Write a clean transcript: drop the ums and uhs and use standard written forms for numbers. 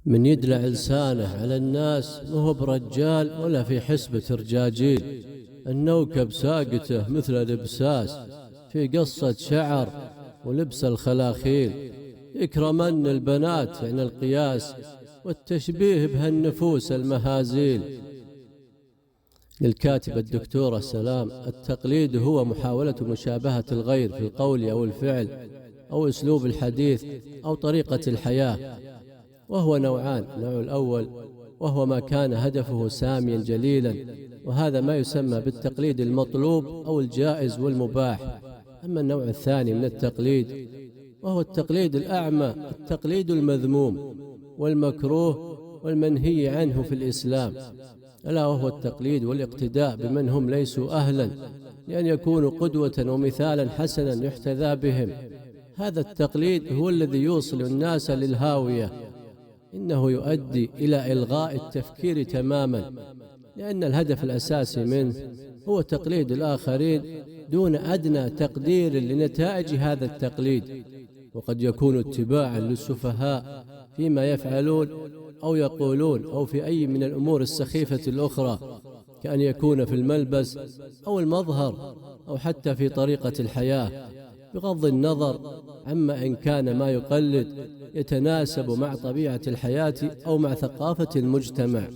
من يدلع لسانه على الناس مهو برجال ولا في حسبة رجاجيل. النوكب ساقته مثل الإبساس في قصة شعر ولبس الخلاخيل. يكرمن البنات يعني القياس والتشبيه بهالنفوس المهازيل. للكاتبة الدكتورة سلام: التقليد هو محاولة مشابهة الغير في القول أو الفعل أو أسلوب الحديث أو طريقة الحياة، وهو نوعان. النوع الأول وهو ما كان هدفه ساميا جليلا، وهذا ما يسمى بالتقليد المطلوب أو الجائز والمباح. أما النوع الثاني من التقليد وهو التقليد الأعمى، التقليد المذموم والمكروه والمنهي عنه في الإسلام، ألا وهو التقليد والاقتداء بمن هم ليسوا أهلا لأن يكونوا قدوة ومثالا حسنا يحتذى بهم. هذا التقليد هو الذي يوصل الناس للهاوية، إنه يؤدي إلى إلغاء التفكير تماما، لأن الهدف الأساسي منه هو تقليد الآخرين دون أدنى تقدير لنتائج هذا التقليد، وقد يكون اتباعا للسفهاء فيما يفعلون أو يقولون أو في أي من الأمور السخيفة الأخرى، كأن يكون في الملبس أو المظهر أو حتى في طريقة الحياة، بغض النظر عما إن كان ما يقلد يتناسب مع طبيعة الحياة أو مع ثقافة المجتمع.